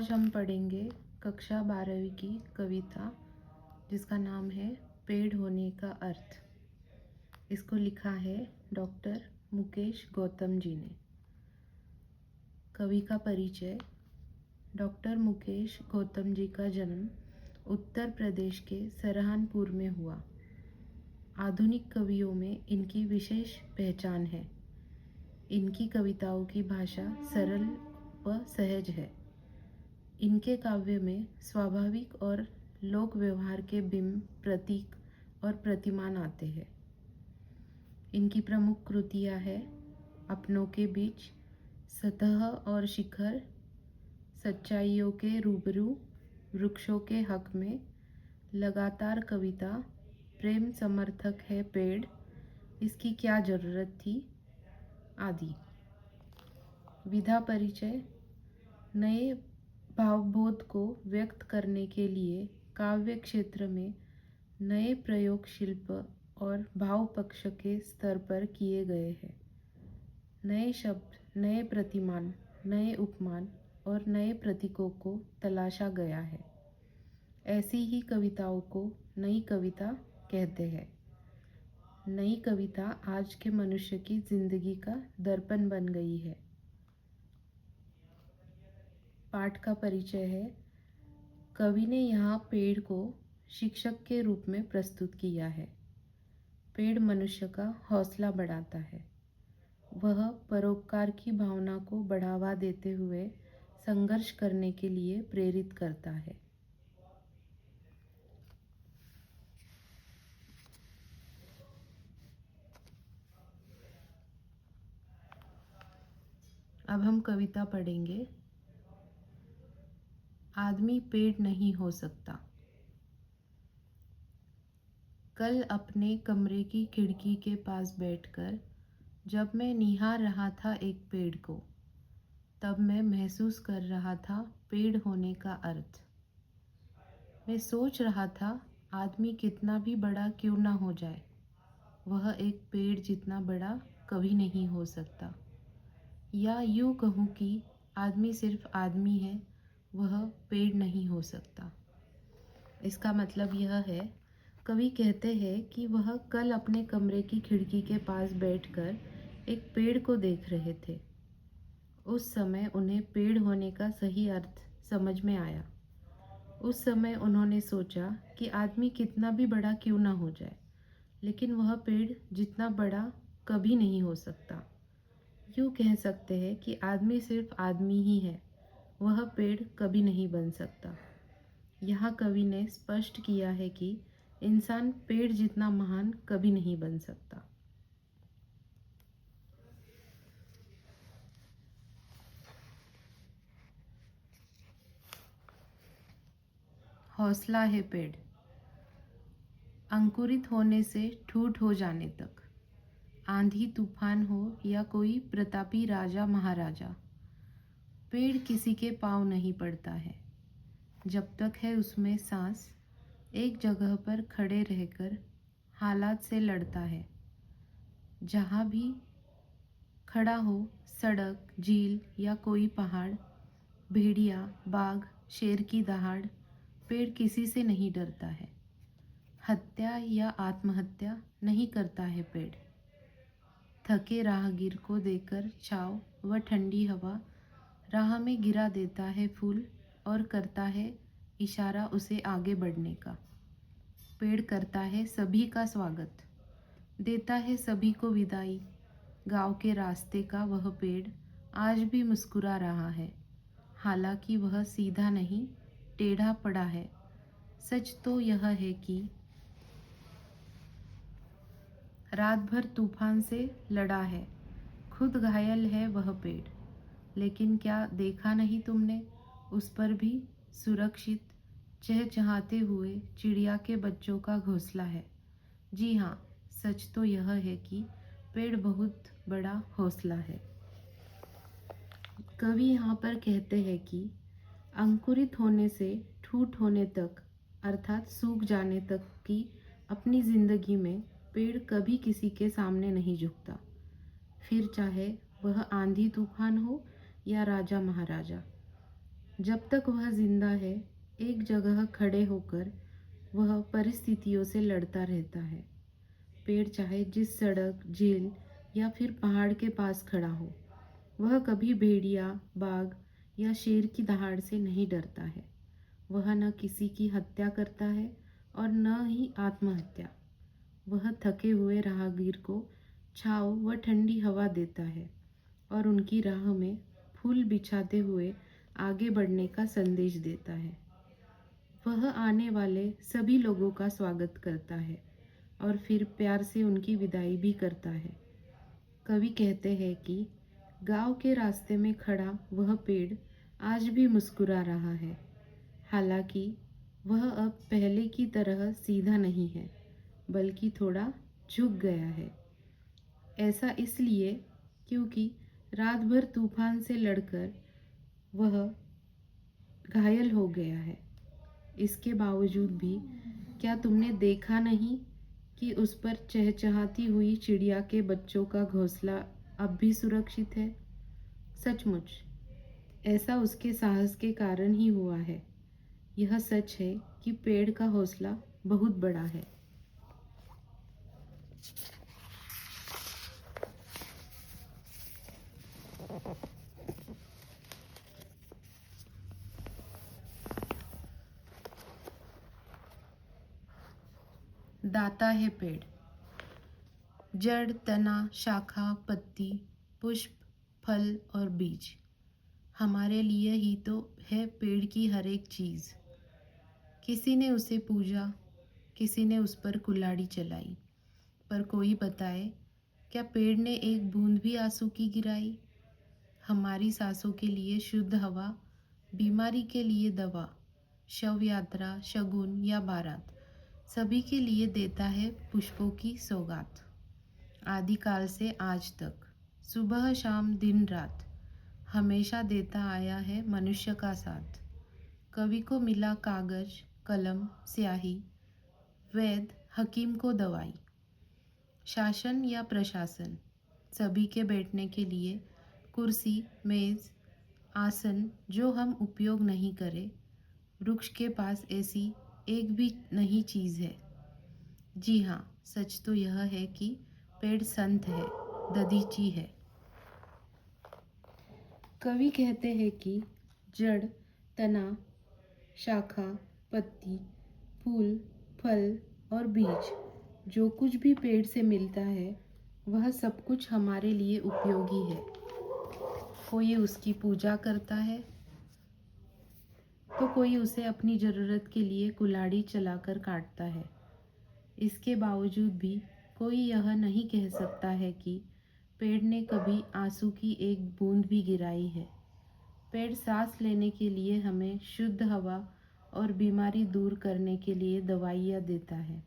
आज हम पढ़ेंगे कक्षा 12वीं की कविता जिसका नाम है पेड़ होने का अर्थ। इसको लिखा है डॉक्टर मुकेश गौतम जी ने। कवि का परिचय। डॉक्टर मुकेश गौतम जी का जन्म उत्तर प्रदेश के सरहानपुर में हुआ। आधुनिक कवियों में इनकी विशेष पहचान है। इनकी कविताओं की भाषा सरल व सहज है। इनके काव्य में स्वाभाविक और लोक व्यवहार के बिंब, प्रतीक और प्रतिमान आते हैं। इनकी प्रमुख कृतियाँ हैं अपनों के बीच, सतह और शिखर, सच्चाइयों के रूबरू, वृक्षों के हक में, लगातार कविता, प्रेम समर्थक है पेड़, इसकी क्या जरूरत थी आदि। विधा परिचय। नए भावबोध को व्यक्त करने के लिए काव्य क्षेत्र में नए प्रयोग शिल्प और भाव पक्ष के स्तर पर किए गए हैं। नए शब्द, नए प्रतिमान, नए उपमान और नए प्रतीकों को तलाशा गया है। ऐसी ही कविताओं को नई कविता कहते हैं। नई कविता आज के मनुष्य की जिंदगी का दर्पण बन गई है। पाठ का परिचय है। कवि ने यहाँ पेड़ को शिक्षक के रूप में प्रस्तुत किया है। पेड़ मनुष्य का हौसला बढ़ाता है। वह परोपकार की भावना को बढ़ावा देते हुए संघर्ष करने के लिए प्रेरित करता है। अब हम कविता पढ़ेंगे। आदमी पेड़ नहीं हो सकता। कल अपने कमरे की खिड़की के पास बैठकर जब मैं निहार रहा था एक पेड़ को, तब मैं महसूस कर रहा था पेड़ होने का अर्थ। मैं सोच रहा था आदमी कितना भी बड़ा क्यों ना हो जाए, वह एक पेड़ जितना बड़ा कभी नहीं हो सकता। या यूँ कहूँ कि आदमी सिर्फ आदमी है, वह पेड़ नहीं हो सकता। इसका मतलब यह है, कवि कहते हैं कि वह कल अपने कमरे की खिड़की के पास बैठकर एक पेड़ को देख रहे थे। उस समय उन्हें पेड़ होने का सही अर्थ समझ में आया। उस समय उन्होंने सोचा कि आदमी कितना भी बड़ा क्यों ना हो जाए, लेकिन वह पेड़ जितना बड़ा कभी नहीं हो सकता। यूँ कह सकते हैं कि आदमी सिर्फ आदमी ही है, वह पेड़ कभी नहीं बन सकता। यहाँ कवि ने स्पष्ट किया है कि इंसान पेड़ जितना महान कभी नहीं बन सकता। हौसला है पेड़। अंकुरित होने से ठूठ हो जाने तक, आंधी तूफान हो या कोई प्रतापी राजा महाराजा, पेड़ किसी के पाँव नहीं पड़ता है। जब तक है उसमें सांस, एक जगह पर खड़े रहकर हालात से लड़ता है। जहाँ भी खड़ा हो, सड़क, झील या कोई पहाड़, भेड़िया, बाघ, शेर की दहाड़, पेड़ किसी से नहीं डरता है। हत्या या आत्महत्या नहीं करता है पेड़। थके राहगीर को देकर छाँव व ठंडी हवा, राह में गिरा देता है फूल और करता है इशारा उसे आगे बढ़ने का। पेड़ करता है सभी का स्वागत, देता है सभी को विदाई। गांव के रास्ते का वह पेड़ आज भी मुस्कुरा रहा है, हालांकि वह सीधा नहीं, टेढ़ा पड़ा है। सच तो यह है कि रात भर तूफान से लड़ा है, खुद घायल है वह पेड़, लेकिन क्या देखा नहीं तुमने, उस पर भी सुरक्षित चहचहाते हुए चिड़िया के बच्चों का घोंसला है। जी हाँ, सच तो यह है कि पेड़ बहुत बड़ा हौसला है। कवि यहाँ पर कहते हैं कि अंकुरित होने से ठूठ होने तक, अर्थात सूख जाने तक की अपनी जिंदगी में पेड़ कभी किसी के सामने नहीं झुकता, फिर चाहे वह आंधी तूफान हो या राजा महाराजा। जब तक वह जिंदा है, एक जगह खड़े होकर वह परिस्थितियों से लड़ता रहता है। पेड़ चाहे जिस सड़क, झील या फिर पहाड़ के पास खड़ा हो, वह कभी भेड़िया, बाघ या शेर की दहाड़ से नहीं डरता है। वह न किसी की हत्या करता है और न ही आत्महत्या। वह थके हुए राहगीर को छांव व ठंडी हवा देता है और उनकी राह में फूल बिछाते हुए आगे बढ़ने का संदेश देता है। वह आने वाले सभी लोगों का स्वागत करता है और फिर प्यार से उनकी विदाई भी करता है। कवि कहते हैं कि गांव के रास्ते में खड़ा वह पेड़ आज भी मुस्कुरा रहा है। हालांकि वह अब पहले की तरह सीधा नहीं है, बल्कि थोड़ा झुक गया है। ऐसा इसलिए क्योंकि रात भर तूफान से लड़कर वह घायल हो गया है। इसके बावजूद भी क्या तुमने देखा नहीं कि उस पर चहचहाती हुई चिड़िया के बच्चों का घोंसला अब भी सुरक्षित है? सचमुच ऐसा उसके साहस के कारण ही हुआ है। यह सच है कि पेड़ का हौसला बहुत बड़ा है। दाता है पेड़। जड़, तना, शाखा, पत्ती, पुष्प, फल और बीज हमारे लिए ही तो है पेड़ की हर एक चीज़। किसी ने उसे पूजा, किसी ने उस पर कुल्हाड़ी चलाई, पर कोई बताए क्या पेड़ ने एक बूंद भी आंसू की गिराई? हमारी सांसों के लिए शुद्ध हवा, बीमारी के लिए दवा, शव यात्रा, शगुन या बारात, सभी के लिए देता है पुष्पों की सौगात। आदिकाल से आज तक, सुबह शाम दिन रात, हमेशा देता आया है मनुष्य का साथ। कवि को मिला कागज, कलम, स्याही, वैद्य, हकीम को दवाई। शासन या प्रशासन, सभी के बैठने के लिए कुर्सी, मेज, आसन जो हम उपयोग नहीं करें, वृक्ष के पास ऐसी एक भी नहीं चीज़ है। जी हाँ, सच तो यह है कि पेड़ संत है, दधीची है। कवि कहते हैं कि जड़, तना, शाखा, पत्ती, फूल, फल और बीज जो कुछ भी पेड़ से मिलता है, वह सब कुछ हमारे लिए उपयोगी है। कोई उसकी पूजा करता है तो कोई उसे अपनी ज़रूरत के लिए कुल्हाड़ी चलाकर काटता है। इसके बावजूद भी कोई यह नहीं कह सकता है कि पेड़ ने कभी आंसू की एक बूंद भी गिराई है। पेड़ सांस लेने के लिए हमें शुद्ध हवा और बीमारी दूर करने के लिए दवाइयाँ देता है।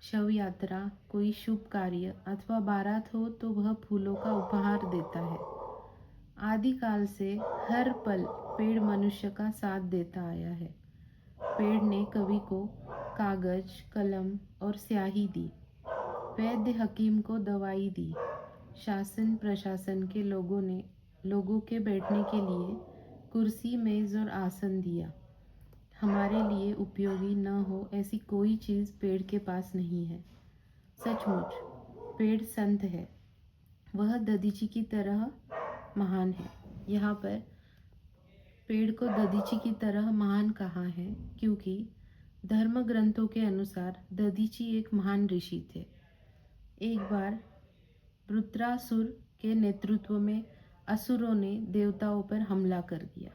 शव यात्रा, कोई शुभ कार्य अथवा बारात हो तो वह फूलों का उपहार देता है। आदिकाल से हर पल पेड़ मनुष्य का साथ देता आया है। पेड़ ने कवि को कागज, कलम और स्याही दी, वैद्य हकीम को दवाई दी, शासन प्रशासन के लोगों के बैठने के लिए कुर्सी, मेज और आसन दिया। हमारे लिए उपयोगी न हो ऐसी कोई चीज़ पेड़ के पास नहीं है। सचमुच पेड़ संत है, वह दधीची की तरह महान है। यहाँ पर पेड़ को दधीची की तरह महान कहा है क्योंकि धर्म ग्रंथों के अनुसार दधीची एक महान ऋषि थे। एक बार वृत्रासुर के नेतृत्व में असुरों ने देवताओं पर हमला कर दिया।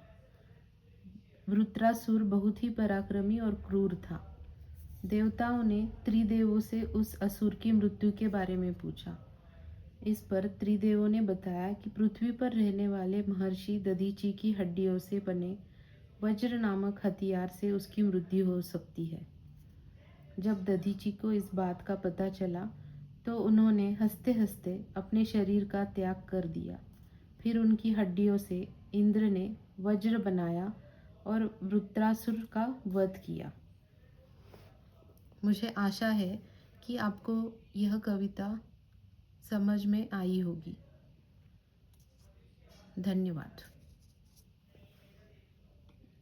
वृत्रासुर बहुत ही पराक्रमी और क्रूर था। देवताओं ने त्रिदेवों से उस असुर की मृत्यु के बारे में पूछा। इस पर त्रिदेवों ने बताया कि पृथ्वी पर रहने वाले महर्षि दधीची की हड्डियों से बने वज्र नामक हथियार से उसकी मृत्यु हो सकती है। जब दधीची को इस बात का पता चला तो उन्होंने हंसते हंसते अपने शरीर का त्याग कर दिया। फिर उनकी हड्डियों से इंद्र ने वज्र बनाया और वृत्रासुर का वध किया। मुझे आशा है कि आपको यह कविता समझ में आई होगी। धन्यवाद।